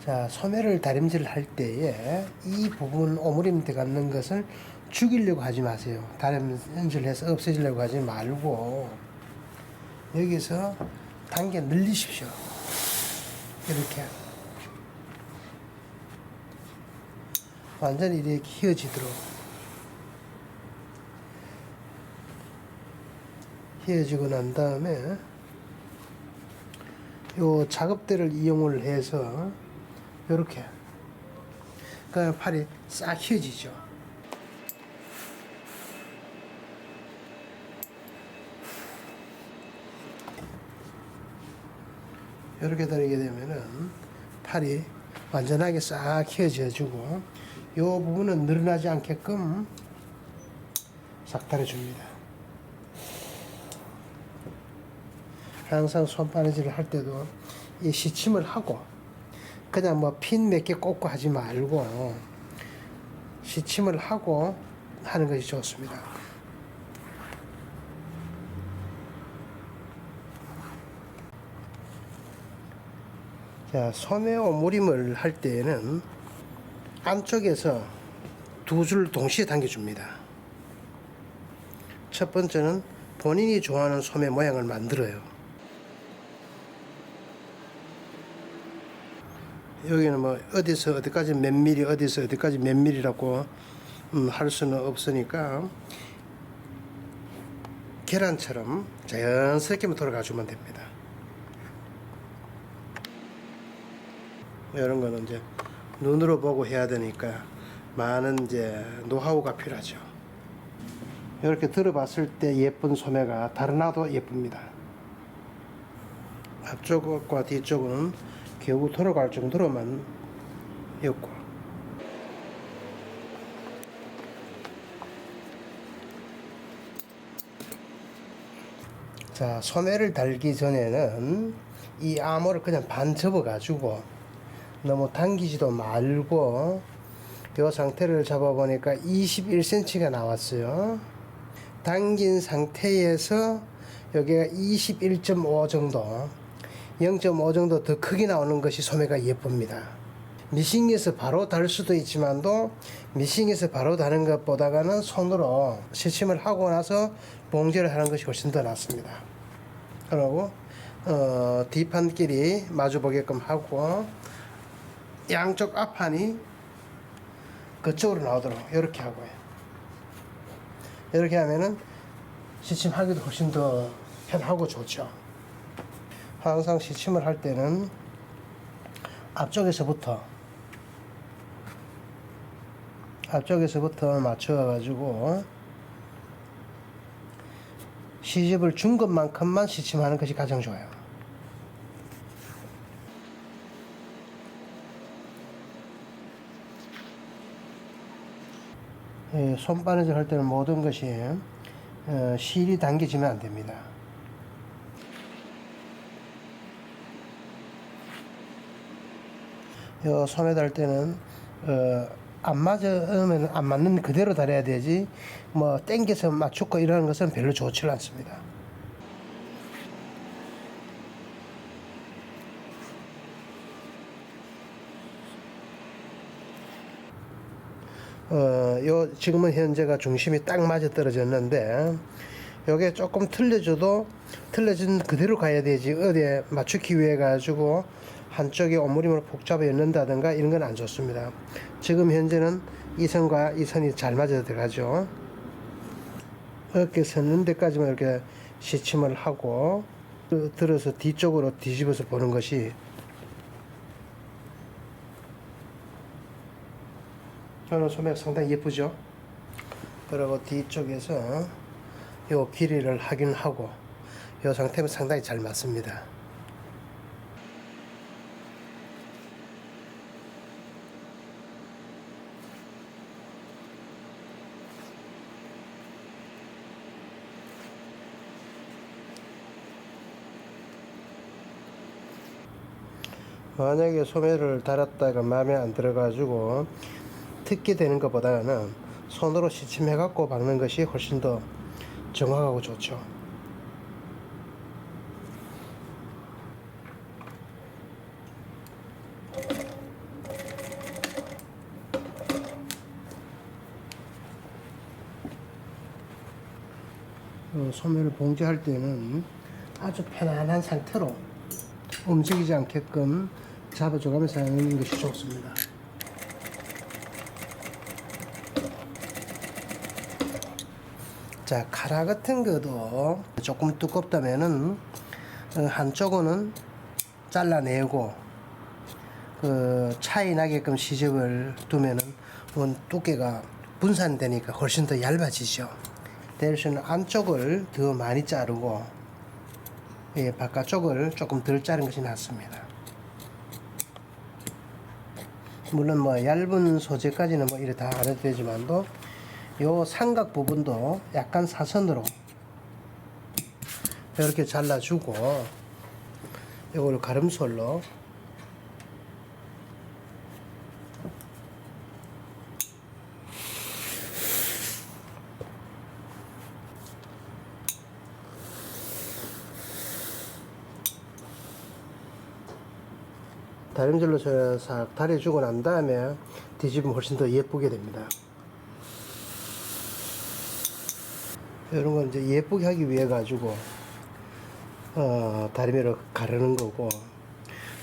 자, 소매를 다림질을 할 때에 이 부분 오므림 들어가는 것을 죽이려고 하지 마세요. 다림질해서 없애지려고 하지 말고 여기서 당겨 늘리십시오. 이렇게 완전히 이렇게 휘어지도록, 휘어지고 난 다음에 요 작업대를 이용을 해서 이렇게 그 팔이 싹 휘어지죠. 이렇게 다니게 되면은 팔이 완전하게 싹 휘어져 주고 이 부분은 늘어나지 않게끔 싹 다려줍니다. 항상 손바느질을 할 때도 이 시침을 하고 그냥 뭐 핀 몇 개 꽂고 하지 말고 시침을 하고 하는 것이 좋습니다. 자, 소매 오므림을 할 때에는 안쪽에서 두 줄 동시에 당겨줍니다. 첫 번째는 본인이 좋아하는 소매 모양을 만들어요. 여기는 뭐 어디서 어디까지 몇 미리, 어디서 어디까지 몇 미리라고 할 수는 없으니까 계란처럼 자연스럽게 돌아가 주면 됩니다. 이런 거는 이제 눈으로 보고 해야 되니까 많은 이제 노하우가 필요하죠. 이렇게 들어봤을 때 예쁜 소매가 달아나도 예쁩니다. 앞쪽과 뒤쪽은 겨우 돌아갈 정도로만 엮고, 자, 소매를 달기 전에는 이 암호를 그냥 반 접어 가지고 너무 당기지도 말고 이 상태를 잡아 보니까 21cm가 나왔어요. 당긴 상태에서 여기가 21.5 정도, 0.5 정도 더 크게 나오는 것이 소매가 예쁩니다. 미싱에서 바로 달 수도 있지만도 미싱에서 바로 다는 것보다는 손으로 시침을 하고 나서 봉제를 하는 것이 훨씬 더 낫습니다. 그리고 뒷판끼리 마주 보게끔 하고 양쪽 앞판이 그쪽으로 나오도록 이렇게 하고요. 이렇게 하면은 시침하기도 훨씬 더 편하고 좋죠. 항상 시침을 할 때는 앞쪽에서부터 맞춰가지고 시집을 준 것만큼만 시침하는 것이 가장 좋아요. 손바느질 할 때는 모든 것이 실이 당겨지면 안 됩니다. 소매 달 때는 안 맞으면 안 맞는 그대로 달아야 되지 뭐 땡겨서 맞추고 이러는 것은 별로 좋지 않습니다. 지금은 현재가 중심이 딱 맞아 떨어졌는데 요게 조금 틀려져도 틀려진 그대로 가야 되지 어디에 맞추기 위해 가지고 한쪽에 오므림을 푹 잡아 엮는다든가 이런 건 안 좋습니다. 지금 현재는 이 선과 이 선이 잘 맞아 들어가죠. 어깨 섰는 데까지만 이렇게 시침을 하고 들어서 뒤쪽으로 뒤집어서 보는 것이 저는 소매가 상당히 예쁘죠. 그리고 뒤쪽에서 요 길이를 확인하고 요 상태면 상당히 잘 맞습니다. 만약에 소매를 달았다가 마음에 안 들어가지고 특기 되는 것보다는 손으로 시침해 갖고 박는 것이 훨씬 더 정확하고 좋죠. 소매를 봉제할 때는 아주 편안한 상태로 움직이지 않게끔 잡아줘가면서 하는 것이 좋습니다. 자, 카라 같은 것도 조금 두껍다면은 한쪽은 잘라내고 그 차이 나게끔 시접을 두면은 두께가 분산되니까 훨씬 더 얇아지죠. 대신에 안쪽을 더 많이 자르고 바깥쪽을 조금 덜 자른 것이 낫습니다. 물론 뭐 얇은 소재까지는 뭐 이래 다 안 해도 되지만도 요 삼각 부분도 약간 사선으로 이렇게 잘라주고 이걸 가름솔로 다림질로 싹 다려주고 난 다음에 뒤집으면 훨씬 더 예쁘게 됩니다. 이런 건 이제 예쁘게 하기 위해 가지고 다리미로 가르는 거고,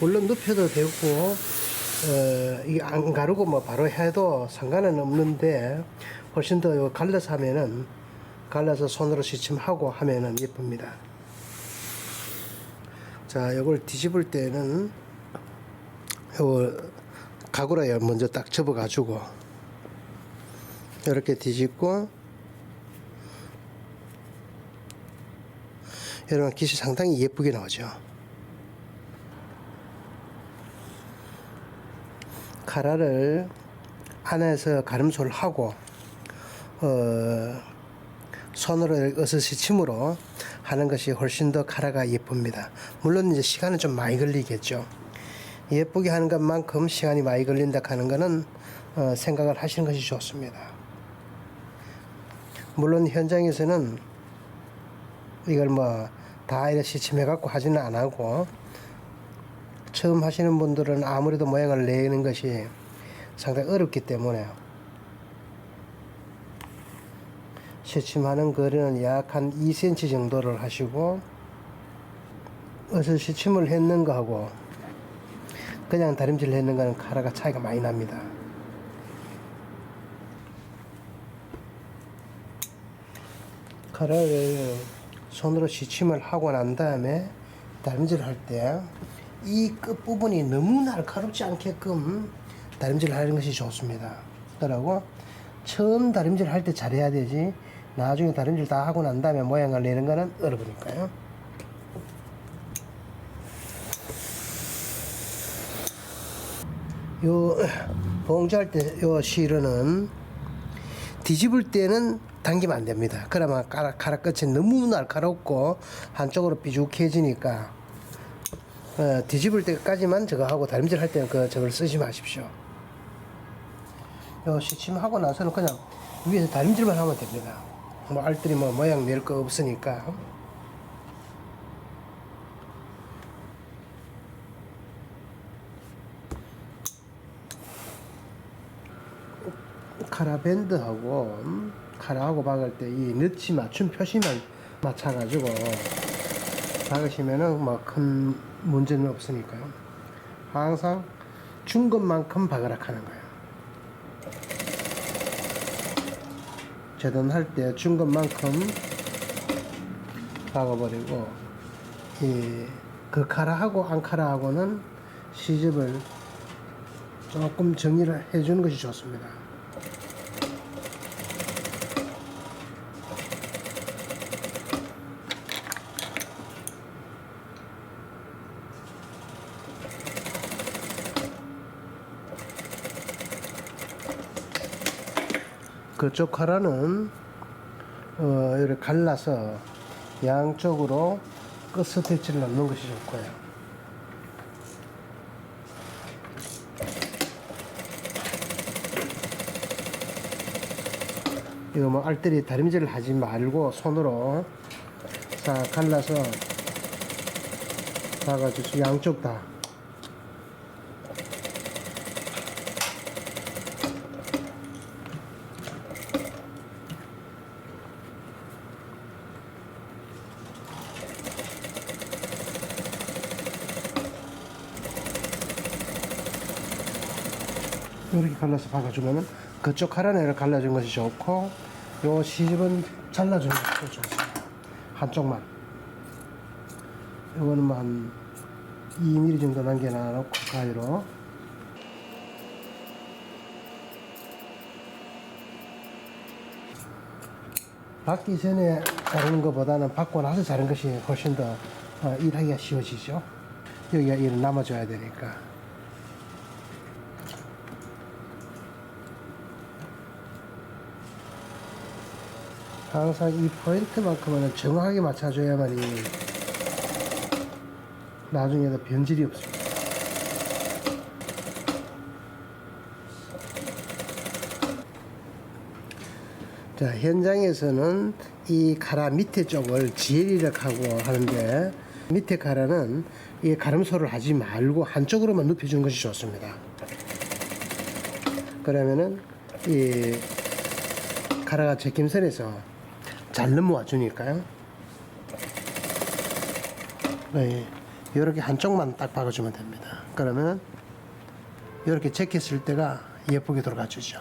물론 눕혀도 되고 이게 안 가르고 뭐 바로 해도 상관은 없는데 훨씬 더 갈라서 하면은 갈라서 손으로 시침하고 하면은 예쁩니다. 자, 이걸 뒤집을 때는 요 가구라에 먼저 딱 접어 가지고 이렇게 뒤집고, 여러분 깃이 상당히 예쁘게 나오죠. 카라를 안에서 가름소를 하고 손으로 어스시침으로 하는 것이 훨씬 더 카라가 예쁩니다. 물론 이제 시간은 좀 많이 걸리겠죠. 예쁘게 하는 것만큼 시간이 많이 걸린다 하는 것은 생각을 하시는 것이 좋습니다. 물론 현장에서는 이걸 뭐 다 이렇게 시침해 갖고 하지는 안 하고, 처음 하시는 분들은 아무래도 모양을 내는 것이 상당히 어렵기 때문에 시침하는 거리는 약 한 2cm 정도를 하시고, 어서 시침을 했는 거하고 그냥 다림질을 했는 거는 카라가 차이가 많이 납니다. 카라를 손으로 시침을 하고 난 다음에 다림질을 할 때 이 끝부분이 너무 날카롭지 않게끔 다림질을 하는 것이 좋습니다. 그러고 처음 다림질 할 때 잘해야 되지, 나중에 다림질 다 하고 난 다음에 모양을 내는 거는 어려우니까요. 요 봉지할 때 요 실은 뒤집을 때는 당기면 안 됩니다. 그러면 카라 끝이 너무 날카롭고 한쪽으로 삐죽해지니까 뒤집을 때까지만 저거 하고 다림질 할 때는 저걸 쓰지 마십시오. 요 시침하고 나서는 그냥 위에서 다림질만 하면 됩니다. 뭐 알뜰히 뭐 모양 낼 거 없으니까. 카라 밴드하고 카라하고 박을 때 이 너치 맞춤 표시만 맞춰가지고 박으시면은 뭐 큰 문제는 없으니까요. 항상 준 것만큼 박으라 하는 거예요. 재단할 때 준 것만큼 박아버리고, 그 카라하고 안 카라하고는 시접을 조금 정리를 해주는 것이 좋습니다. 그쪽 카라는 이렇게 갈라서 양쪽으로 끝 스티치를 넣는 것이 좋고요. 이거 뭐 알뜰히 다림질을 하지 말고 손으로 싹 갈라서 박아주시고, 양쪽 다. 이렇게 갈라서 박아주면은 그쪽 하란애를 갈라준 것이 좋고, 요 시집은 잘라주는 것도 좋습니다. 한쪽만. 이거는 뭐 한 2mm 정도 남겨놔놓고 가위로. 박기 전에 자르는 것보다는 박고 나서 자르는 것이 훨씬 더 일하기가 쉬워지죠. 여기가 일 남아줘야 되니까. 항상 이 포인트만큼은 정확하게 맞춰줘야만이 나중에도 변질이 없습니다. 자, 현장에서는 이 가라 밑에 쪽을 지혜리력하고 하는데, 밑에 가라는 이 가름소를 하지 말고 한쪽으로만 눕혀주는 것이 좋습니다. 그러면은 이 가라가 제낌선에서 잘 넘어와 주니까요. 네, 이렇게 한쪽만 딱 박아주면 됩니다. 그러면 이렇게 제꼈을 때가 예쁘게 돌아가 주죠.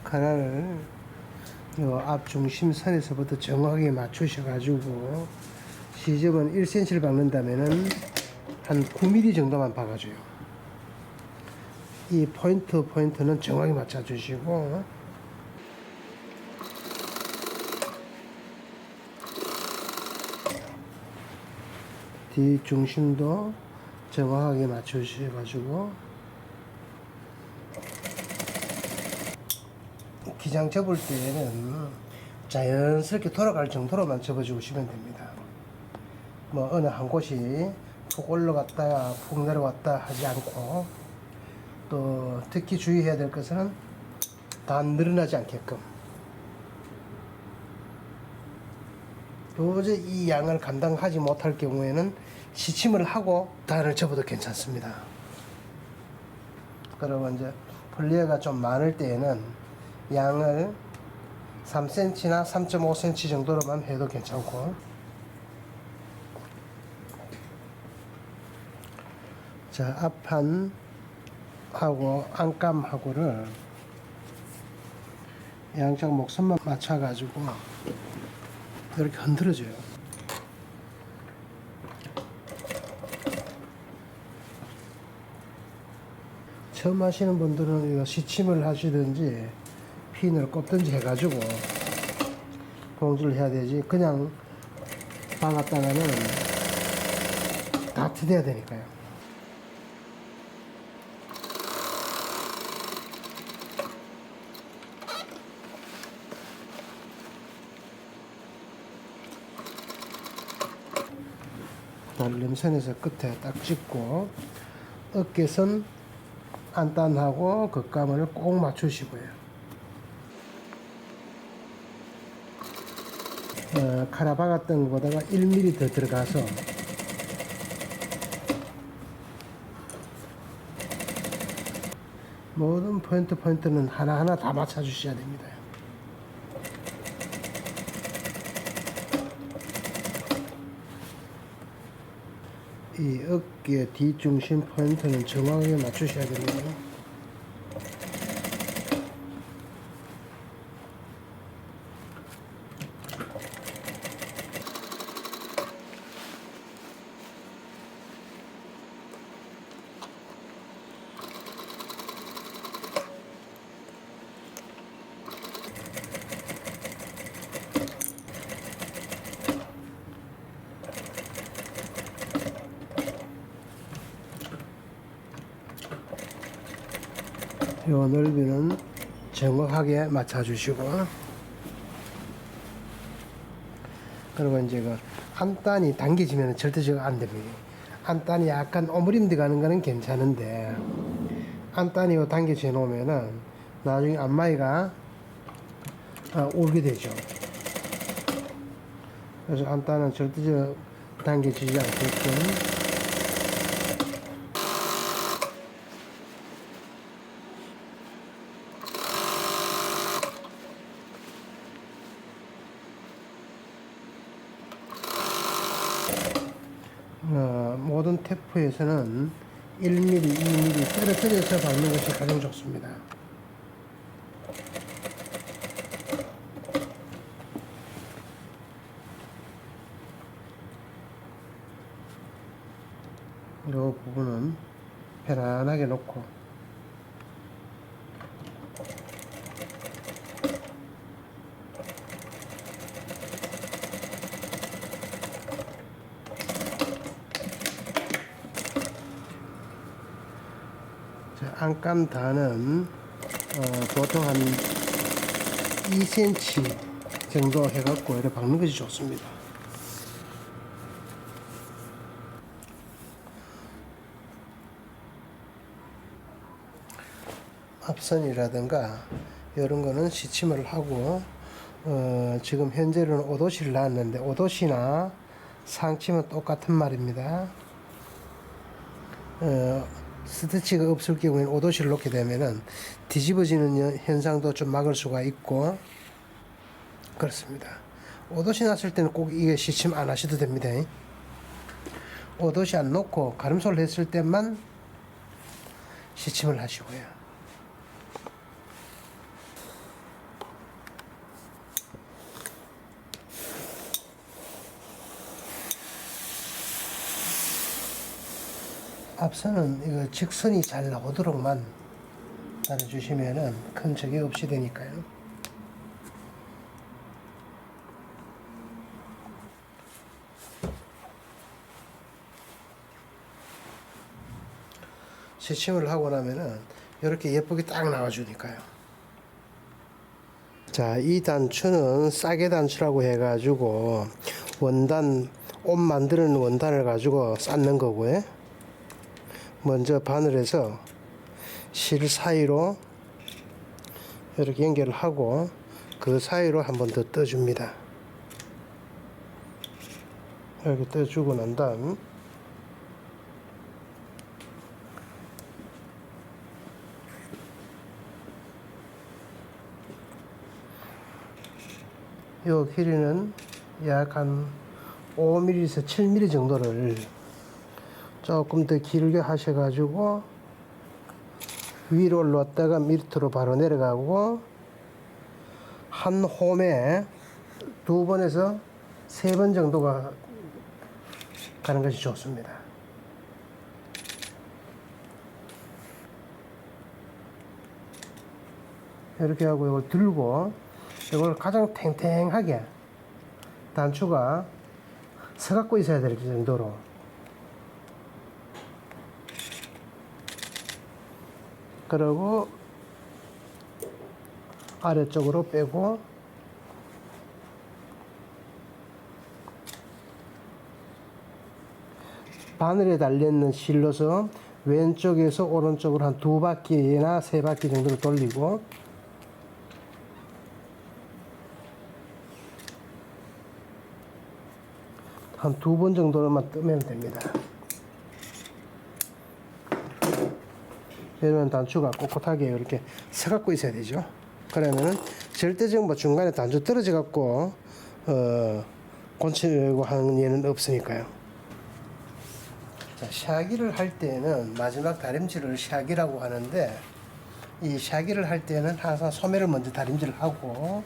가라를 요 앞 중심선에서부터 정확하게 맞추셔가지고, 시접은 1cm를 박는다면은 한 9mm 정도만 박아줘요. 이 포인트는 정확히 맞춰주시고, 뒷중심도 정확하게 맞추셔가지고, 기장 접을 때에는 자연스럽게 돌아갈 정도로만 접어주시면 됩니다. 뭐 어느 한 곳이 푹 올라갔다 푹 내려왔다 하지 않고, 또 특히 주의해야 될 것은 다 늘어나지 않게끔, 도저히 이 양을 감당하지 못할 경우에는 시침을 하고 단을 접어도 괜찮습니다. 그리고 이제 폴리에가 좀 많을 때에는 양을 3cm나 3.5cm 정도로만 해도 괜찮고, 자, 앞판하고 안감하고를 양쪽 목선만 맞춰가지고 이렇게 흔들어줘요. 처음 하시는 분들은 이거 시침을 하시든지 핀을 꼽든지 해가지고 봉지를 해야 되지, 그냥 박았다가는 다 트대야 되니까요. 날림선에서 끝에 딱 찍고, 어깨선 안단하고 겉감을 꼭 맞추시고요. 카라 박았던 것보다가 1mm 더 들어가서 모든 포인트는 하나하나 다 맞춰주셔야 됩니다. 이 어깨 뒷중심 포인트는 정확하게 맞추셔야 됩니다. 요 넓이는 정확하게 맞춰주시고, 그리고 이제 그 안단이 당겨지면 절대적으로 안 됩니다. 안단이 약간 오므림돼 가는 거는 괜찮은데, 안단이 당겨져 놓으면은 나중에 안마이가 울게 되죠. 그래서 안단은 절대적으로 당겨지지 않게끔 모든 테프에서는 1mm, 2mm 떨어뜨려서 박는 것이 가장 좋습니다. 이 부분은 편안하게 놓고 안감단은 보통 한 2cm 정도 해갖고 이렇게 박는 것이 좋습니다. 앞선이라든가 이런 거는 시침을 하고 지금 현재는 오도시를 놨는데 오도시나 상침은 똑같은 말입니다. 스티치가 없을 경우에는 오도시를 놓게 되면은 뒤집어지는 현상도 좀 막을 수가 있고 그렇습니다. 오도시 놨을 때는 꼭 이게 시침 안 하셔도 됩니다. 오도시 안 놓고 가름소를 했을 때만 시침을 하시고요. 앞선은 이거 직선이 잘 나오도록만 달아주시면은 큰 적이 없이 되니까요. 시침을 하고 나면은 이렇게 예쁘게 딱 나와주니까요. 자, 이 단추는 싸게 단추라고 해가지고 원단, 옷 만드는 원단을 가지고 쌓는 거고요. 먼저 바늘에서 실 사이로 이렇게 연결을 하고 그 사이로 한 번 더 떠줍니다. 이렇게 떠주고 난 다음 요 길이는 약 한 5mm에서 7mm 정도를 조금 더 길게 하셔가지고 위로 올랐다가 밑으로 바로 내려가고 한 홈에 2번에서 3번 정도가 가는 것이 좋습니다. 이렇게 하고 이걸 들고 이걸 가장 탱탱하게 단추가 서갖고 있어야 될 정도로 그리고 아래쪽으로 빼고 바늘에 달려있는 실로서 왼쪽에서 오른쪽으로 한 2바퀴나 3바퀴 정도를 돌리고 한 2번 정도만 뜨면 됩니다. 이러면 단추가 꼿꼿하게 이렇게 서갖고 있어야 되죠. 그러면은 절대적으로 뭐 중간에 단추 떨어져 갖고 곤치려고 하는 예는 없으니까요. 자, 샤기를 할 때는 마지막 다림질을 샤기라고 하는데 이 샤기를 할 때는 항상 소매를 먼저 다림질을 하고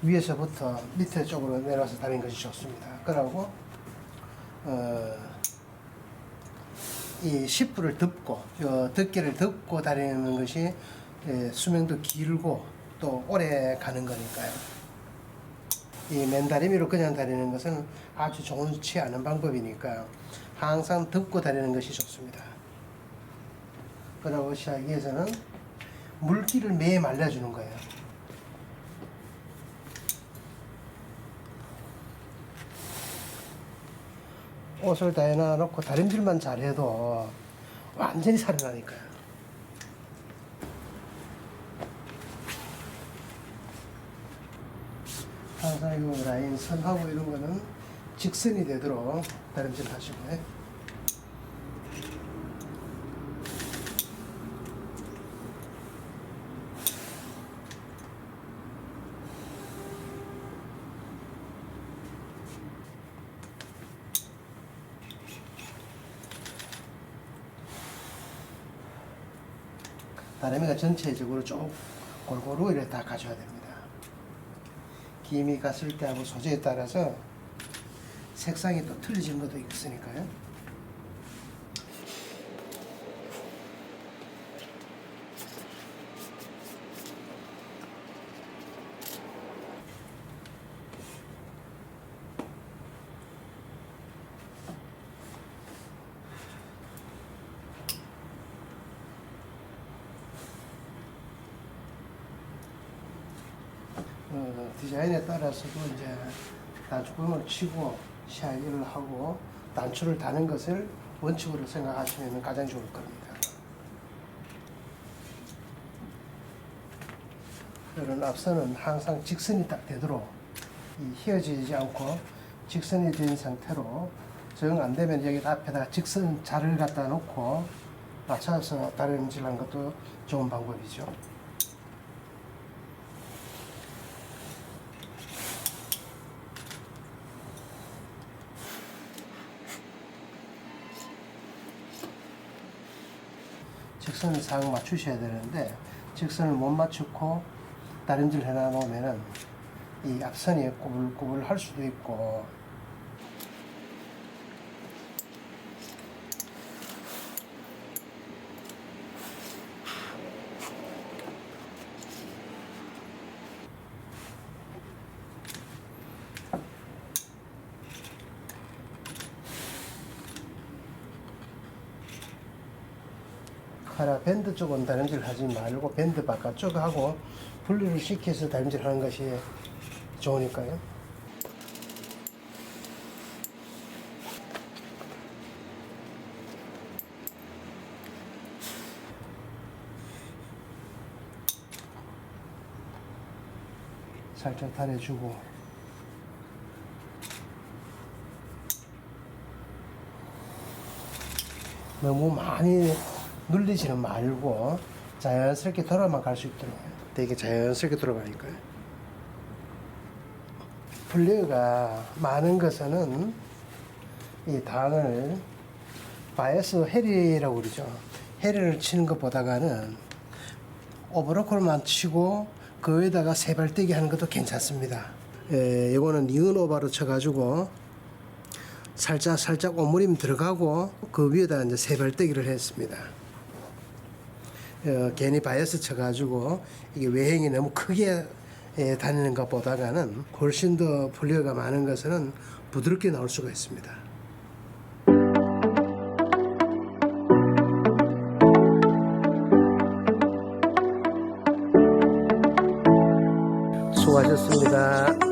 위에서부터 밑에 쪽으로 내려와서 다리는 것이 좋습니다. 그러고 이 십부를 덮고 덮개를 덮고 다니는 것이 수명도 길고 또 오래 가는 거니까요. 이 맨다리미로 그냥 다니는 것은 아주 좋지 않은 방법이니까요. 항상 덮고 다니는 것이 좋습니다. 그리고 샤기에서는 물기를 매일 말려주는 거예요. 옷을 다 해놔놓고 다림질만 잘해도 완전히 살아나니까요. 항상 이 라인 선하고 이런 거는 직선이 되도록 다림질 하시고요. 다리미가 전체적으로 쭉 골고루 이렇게 다 가져야 됩니다. 김이 갔을 때하고 소재에 따라서 색상이 또 틀려지는 것도 있으니까요. 디자인에 따라서도 이제 단추구멍을 치고 샤이를 하고 단추를 다는 것을 원칙으로 생각하시면 가장 좋을 겁니다. 그런 앞선은 항상 직선이 딱 되도록 휘어지지 않고 직선이 된 상태로 정 안 되면 여기 앞에다가 직선 자를 갖다 놓고 맞춰서 다림질하는 것도 좋은 방법이죠. 직선을 싹 맞추셔야 되는데 직선을 못 맞추고 다림질 해놔 놓으면은 이 앞선이 꼬불꼬불 할 수도 있고 카라 밴드 쪽은 다림질 하지 말고 밴드 바깥쪽하고 분리를 시켜서 다림질 하는 것이 좋으니까요. 살짝 달래주고 너무 많이 눌리지는 말고 자연스럽게 돌아만 갈 수 있도록 되게 자연스럽게 돌아가니까요. 플레어가 많은 것은 이 단을 바이어스 헤리라고 그러죠. 헤리를 치는 것보다는 오버로컬만 치고 그 위에다가 세발뜨기 하는 것도 괜찮습니다. 이거는 니은 오버로 쳐가지고 살짝 오므림 들어가고 그 위에다 이제 세발뜨기를 했습니다. 괜히 바이어스 쳐가지고 이게 외행이 너무 크게 다니는 것보다는 훨씬 더 플레어가 많은 것은 부드럽게 나올 수가 있습니다. 수고하셨습니다.